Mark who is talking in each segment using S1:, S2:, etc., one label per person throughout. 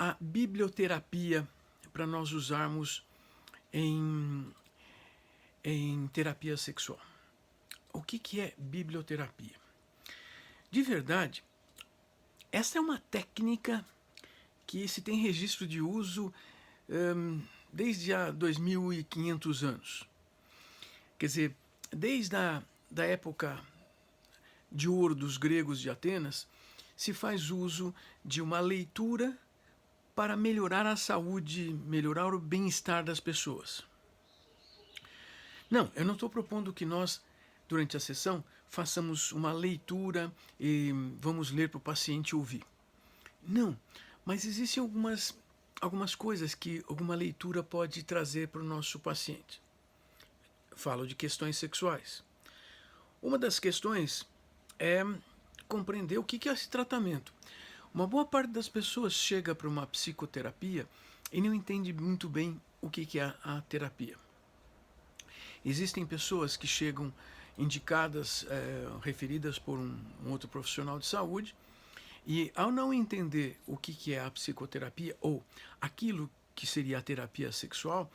S1: a biblioterapia para nós usarmos em terapia sexual. O que é biblioterapia? De verdade, essa é uma técnica que se tem registro de uso desde há 2.500 anos. Quer dizer, desde da época de ouro dos gregos de Atenas, se faz uso de uma leitura para melhorar a saúde, melhorar o bem-estar das pessoas. Não, eu não estou propondo que nós, durante a sessão, façamos uma leitura e vamos ler para o paciente ouvir. Não, mas existem algumas coisas que alguma leitura pode trazer para o nosso paciente. Falo de questões sexuais. Uma das questões é compreender o que é esse tratamento. Uma boa parte das pessoas chega para uma psicoterapia e não entende muito bem o que é a terapia. Existem pessoas que chegam indicadas, referidas por um outro profissional de saúde, e ao não entender o que é a psicoterapia ou aquilo que seria a terapia sexual,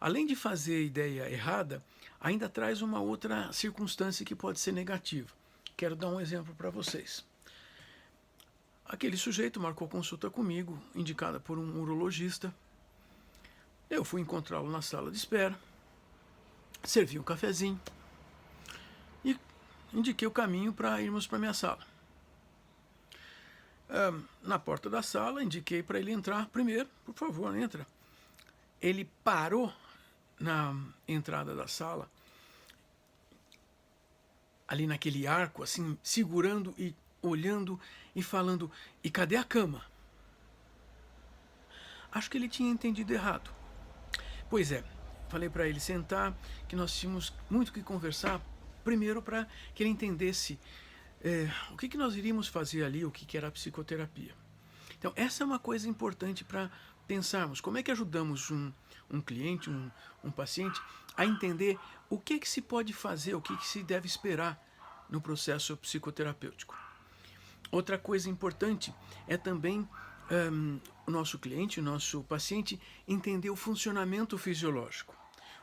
S1: além de fazer a ideia errada, ainda traz uma outra circunstância que pode ser negativa. Quero dar um exemplo para vocês. Aquele sujeito marcou consulta comigo, indicada por um urologista. Eu fui encontrá-lo na sala de espera, servi um cafezinho e indiquei o caminho para irmos para minha sala. Na porta da sala, indiquei para ele entrar primeiro. Por favor, entra. Ele parou na entrada da sala, ali naquele arco, assim, segurando e olhando e falando: e cadê a cama? Acho que ele tinha entendido errado. Pois é, falei para ele sentar, que nós tínhamos muito que conversar, primeiro para que ele entendesse o que nós iríamos fazer ali, o que era a psicoterapia. Então, essa é uma coisa importante para pensarmos. Como é que ajudamos um cliente, um paciente, a entender o que se pode fazer, o que se deve esperar no processo psicoterapêutico. Outra coisa importante é também o nosso cliente, o nosso paciente, entender o funcionamento fisiológico.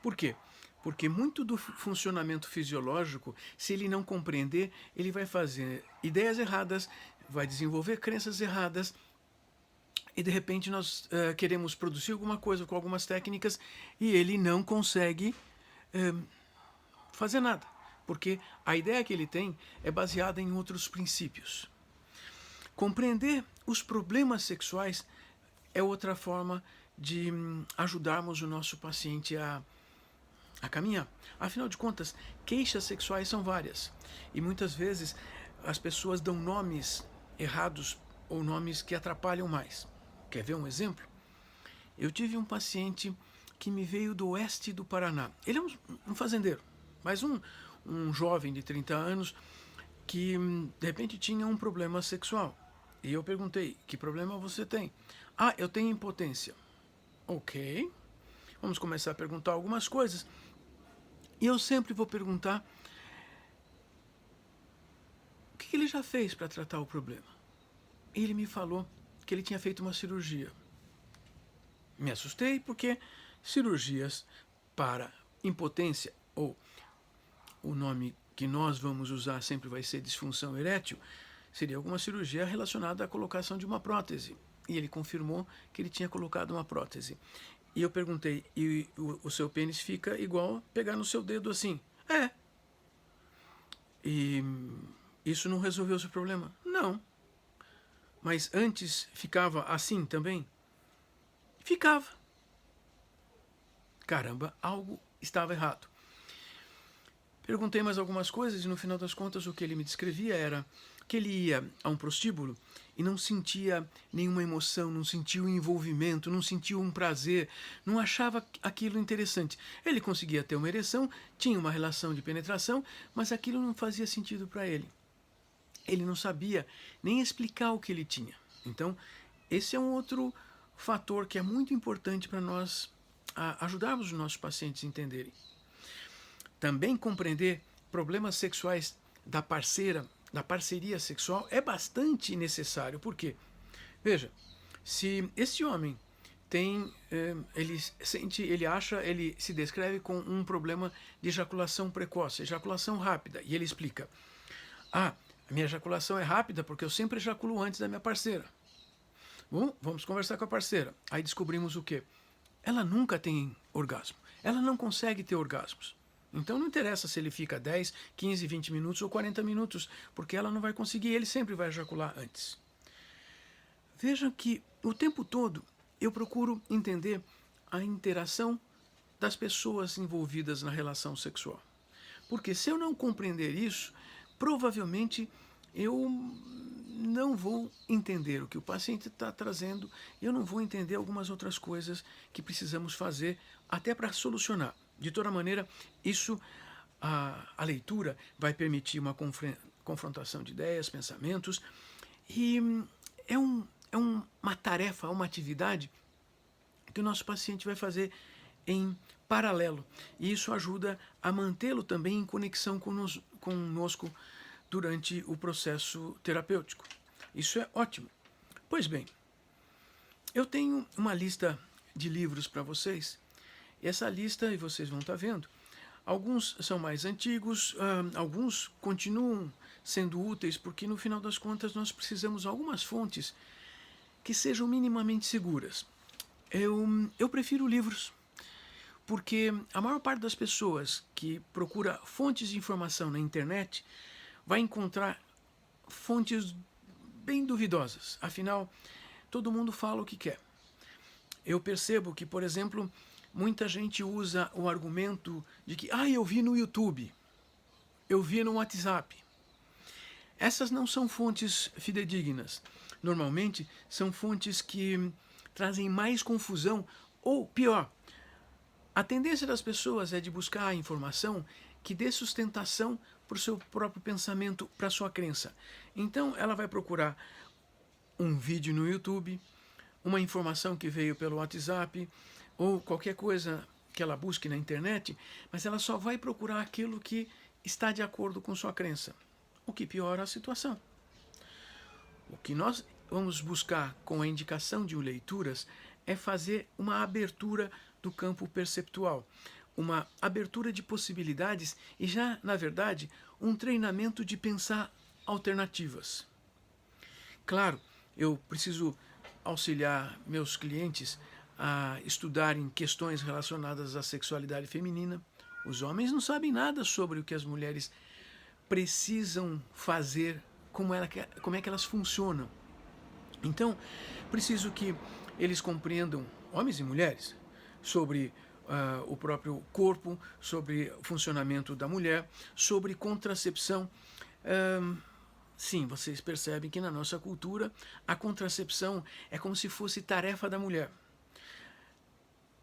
S1: Por quê? Porque muito do funcionamento fisiológico, se ele não compreender, ele vai fazer ideias erradas, vai desenvolver crenças erradas, e de repente nós queremos produzir alguma coisa com algumas técnicas e ele não consegue fazer nada, porque a ideia que ele tem é baseada em outros princípios. Compreender os problemas sexuais é outra forma de ajudarmos o nosso paciente a caminhar. Afinal de contas, queixas sexuais são várias e muitas vezes as pessoas dão nomes errados ou nomes que atrapalham mais. Quer ver um exemplo? Eu tive um paciente que me veio do oeste do Paraná. Ele é um fazendeiro, mas um jovem de 30 anos que de repente tinha um problema sexual. E eu perguntei: que problema você tem? Ah, eu tenho impotência. Ok, vamos começar a perguntar algumas coisas. E eu sempre vou perguntar o que ele já fez para tratar o problema. E ele me falou que ele tinha feito uma cirurgia. Me assustei porque cirurgias para impotência, ou o nome que nós vamos usar sempre vai ser disfunção erétil, seria alguma cirurgia relacionada à colocação de uma prótese. E ele confirmou que ele tinha colocado uma prótese. E eu perguntei: e o seu pênis fica igual pegar no seu dedo assim? É. E isso não resolveu o seu problema? Não. Mas antes ficava assim também? Ficava. Caramba, algo estava errado. Perguntei mais algumas coisas e no final das contas o que ele me descrevia era que ele ia a um prostíbulo e não sentia nenhuma emoção, não sentia um envolvimento, não sentia um prazer, não achava aquilo interessante. Ele conseguia ter uma ereção, tinha uma relação de penetração, mas aquilo não fazia sentido para ele. Ele não sabia nem explicar o que ele tinha. Então, esse é um outro fator que é muito importante para nós ajudarmos os nossos pacientes a entenderem. Também compreender problemas sexuais da parceira, da parceria sexual, é bastante necessário. Por quê? Veja, Se esse homem tem, ele sente, ele acha, ele se descreve com um problema de ejaculação precoce, ejaculação rápida, e ele explica: ah, a minha ejaculação é rápida porque eu sempre ejaculo antes da minha parceira. Bom, vamos conversar com a parceira. Aí descobrimos o quê? Ela nunca tem orgasmo. Ela não consegue ter orgasmos. Então não interessa se ele fica 10, 15, 20 minutos ou 40 minutos, porque ela não vai conseguir, ele sempre vai ejacular antes. Vejam que o tempo todo eu procuro entender a interação das pessoas envolvidas na relação sexual. Porque se eu não compreender isso, provavelmente eu não vou entender o que o paciente está trazendo, eu não vou entender algumas outras coisas que precisamos fazer até para solucionar. De toda maneira, isso, a leitura vai permitir uma confrontação de ideias, pensamentos, e é uma tarefa, uma atividade que o nosso paciente vai fazer em paralelo. E isso ajuda a mantê-lo também em conexão conosco durante o processo terapêutico. Isso é ótimo. Pois bem, eu tenho uma lista de livros para vocês. Essa lista, e vocês vão estar vendo, alguns são mais antigos, alguns continuam sendo úteis, porque no final das contas nós precisamos de algumas fontes que sejam minimamente seguras. Eu prefiro livros, porque a maior parte das pessoas que procura fontes de informação na internet vai encontrar fontes bem duvidosas. Afinal, todo mundo fala o que quer. Eu percebo que, por exemplo, muita gente usa o argumento de que eu vi no YouTube, eu vi no WhatsApp. Essas não são fontes fidedignas. Normalmente são fontes que trazem mais confusão ou, pior, a tendência das pessoas é de buscar a informação que dê sustentação para o seu próprio pensamento, para a sua crença. Então ela vai procurar um vídeo no YouTube, uma informação que veio pelo WhatsApp, ou qualquer coisa que ela busque na internet, mas ela só vai procurar aquilo que está de acordo com sua crença, o que piora a situação. O que nós vamos buscar com a indicação de leituras é fazer uma abertura do campo perceptual, uma abertura de possibilidades e já, na verdade, um treinamento de pensar alternativas. Claro, eu preciso auxiliar meus clientes a estudarem questões relacionadas à sexualidade feminina. Os homens não sabem nada sobre o que as mulheres precisam fazer, como é que elas funcionam. Então, preciso que eles compreendam, homens e mulheres, sobre o próprio corpo, sobre o funcionamento da mulher, sobre contracepção. Sim, vocês percebem que na nossa cultura a contracepção é como se fosse tarefa da mulher.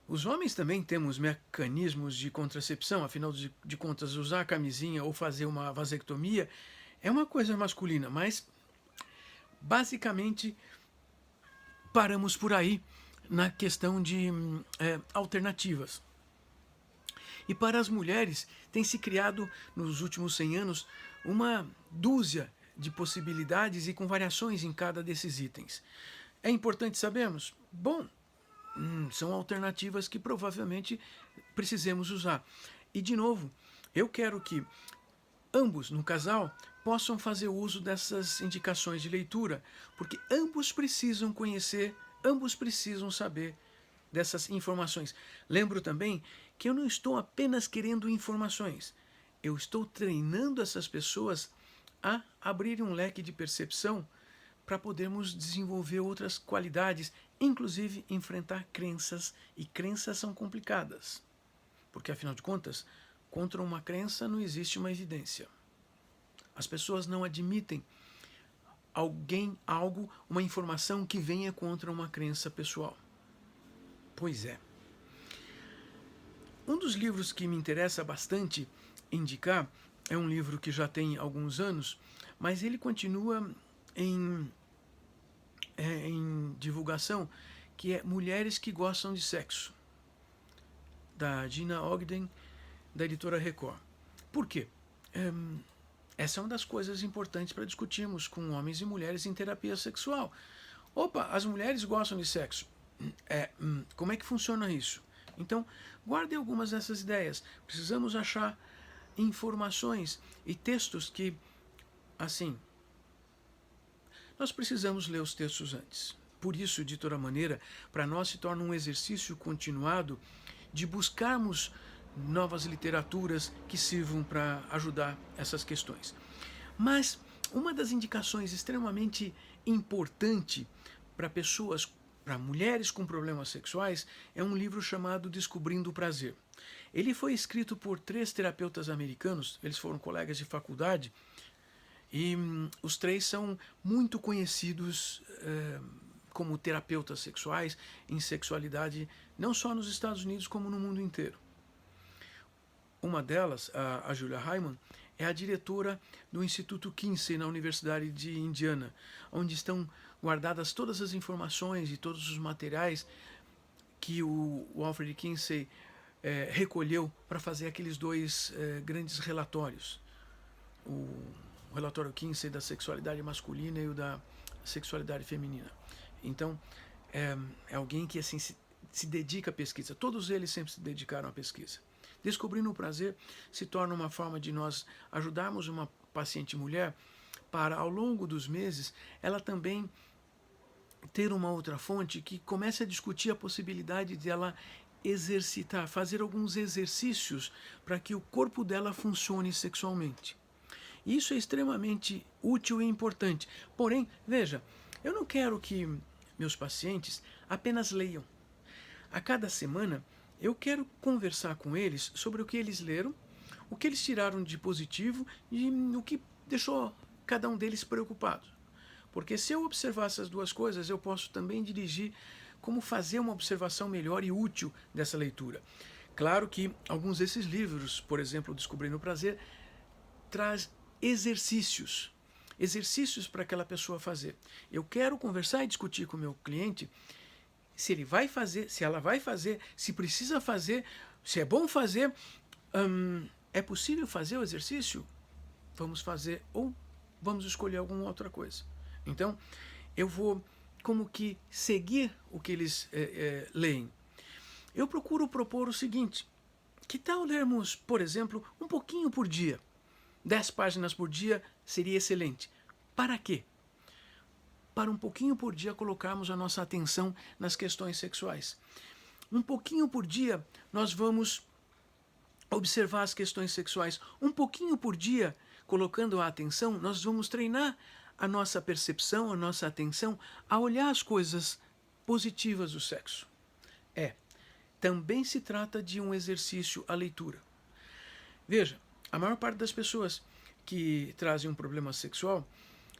S1: Os homens também temos mecanismos de contracepção, afinal de contas, usar a camisinha ou fazer uma vasectomia é uma coisa masculina, mas basicamente paramos por aí na questão de alternativas. E para as mulheres tem se criado nos últimos 100 anos uma dúzia de possibilidades e com variações em cada desses itens. É importante sabermos? Bom, são alternativas que provavelmente precisemos usar. E, de novo, eu quero que ambos, no casal, possam fazer uso dessas indicações de leitura, porque ambos precisam conhecer, ambos precisam saber dessas informações. Lembro também que eu não estou apenas querendo informações, eu estou treinando essas pessoas a abrirem um leque de percepção para podermos desenvolver outras qualidades, inclusive enfrentar crenças, e crenças são complicadas, porque afinal de contas, contra uma crença não existe uma evidência. As pessoas não admitem algo, uma informação que venha contra uma crença pessoal. Pois é. Um dos livros que me interessa bastante indicar é um livro que já tem alguns anos, mas ele continua em divulgação, que é Mulheres que Gostam de Sexo, da Gina Ogden, da editora Record. Por quê? Essa é uma das coisas importantes para discutirmos com homens e mulheres em terapia sexual. Opa, as mulheres gostam de sexo. Como é que funciona isso? Então, guardem algumas dessas ideias. Precisamos achar informações e textos que, assim, nós precisamos ler os textos antes. Por isso, de toda maneira, para nós se torna um exercício continuado de buscarmos novas literaturas que sirvam para ajudar essas questões. Mas uma das indicações extremamente importante para pessoas, para mulheres com problemas sexuais, é um livro chamado Descobrindo o Prazer. Ele foi escrito por 3 terapeutas americanos, eles foram colegas de faculdade, e os 3 são muito conhecidos como terapeutas sexuais em sexualidade, não só nos Estados Unidos, como no mundo inteiro. Uma delas, a Julia Hyman, é a diretora do Instituto Kinsey na Universidade de Indiana, onde estão guardadas todas as informações e todos os materiais que o Alfred Kinsey recolheu para fazer aqueles 2 grandes relatórios. O relatório Kinsey da sexualidade masculina e o da sexualidade feminina. Então, é alguém que assim se dedica à pesquisa. Todos eles sempre se dedicaram à pesquisa. Descobrindo o prazer se torna uma forma de nós ajudarmos uma paciente mulher para, ao longo dos meses, ela também ter uma outra fonte que comece a discutir a possibilidade de ela exercitar, fazer alguns exercícios para que o corpo dela funcione sexualmente. Isso é extremamente útil e importante. Porém, veja, eu não quero que meus pacientes apenas leiam. A cada semana, eu quero conversar com eles sobre o que eles leram, o que eles tiraram de positivo e o que deixou cada um deles preocupado. Porque se eu observar essas 2 coisas, eu posso também dirigir como fazer uma observação melhor e útil dessa leitura. Claro que alguns desses livros, por exemplo, Descobrindo o Prazer, traz exercícios para aquela pessoa fazer. Eu quero conversar e discutir com o meu cliente se ele vai fazer, se ela vai fazer, se precisa fazer, se é bom fazer. É possível fazer o exercício? Vamos fazer ou vamos escolher alguma outra coisa. Então, eu vou como que seguir o que eles leem. Eu procuro propor o seguinte: que tal lermos, por exemplo, um pouquinho por dia? 10 páginas por dia seria excelente. Para quê? Para um pouquinho por dia colocarmos a nossa atenção nas questões sexuais. Um pouquinho por dia nós vamos observar as questões sexuais. Um pouquinho por dia, colocando a atenção, nós vamos treinar a nossa percepção, a nossa atenção a olhar as coisas positivas do sexo. Também se trata de um exercício à leitura. Veja, a maior parte das pessoas que trazem um problema sexual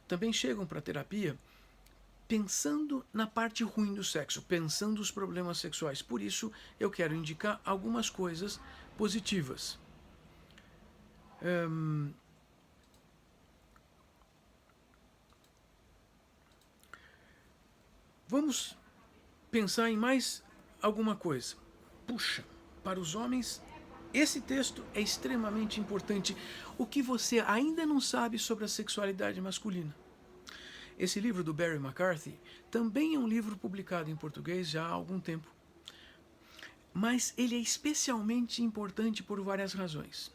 S1: também chegam para a terapia pensando na parte ruim do sexo, pensando nos problemas sexuais. Por isso, eu quero indicar algumas coisas positivas. Vamos pensar em mais alguma coisa. Puxa, para os homens, esse texto é extremamente importante. O que você ainda não sabe sobre a sexualidade masculina? Esse livro do Barry McCarthy também é um livro publicado em português já há algum tempo. Mas ele é especialmente importante por várias razões.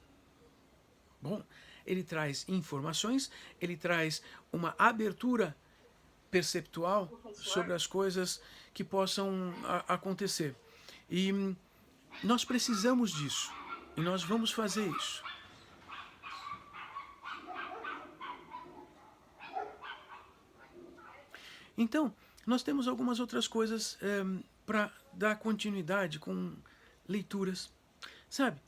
S1: Bom, ele traz informações, ele traz uma abertura perceptual sobre as coisas que possam acontecer. E nós precisamos disso. E nós vamos fazer isso. Então, nós temos algumas outras coisas para dar continuidade com leituras. Sabe?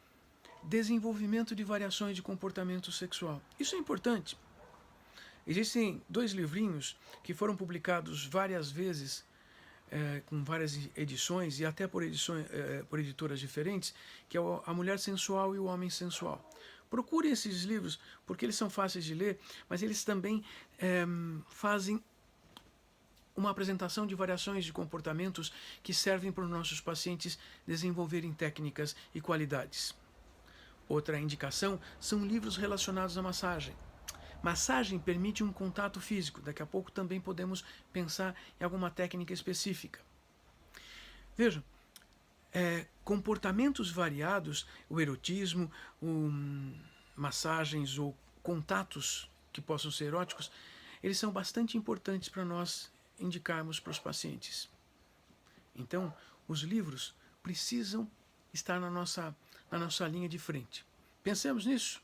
S1: Desenvolvimento de variações de comportamento sexual. Isso é importante. Existem 2 livrinhos que foram publicados várias vezes, com várias edições, e até por editoras diferentes, que é A Mulher Sensual e o Homem Sensual. Procure esses livros, porque eles são fáceis de ler, mas eles também fazem uma apresentação de variações de comportamentos que servem para os nossos pacientes desenvolverem técnicas e qualidades. Outra indicação são livros relacionados à massagem. Massagem permite um contato físico. Daqui a pouco também podemos pensar em alguma técnica específica. Veja, comportamentos variados, o erotismo, massagens ou contatos que possam ser eróticos, eles são bastante importantes para nós indicarmos para os pacientes. Então, os livros precisam estar na nossa linha de frente. Pensemos nisso.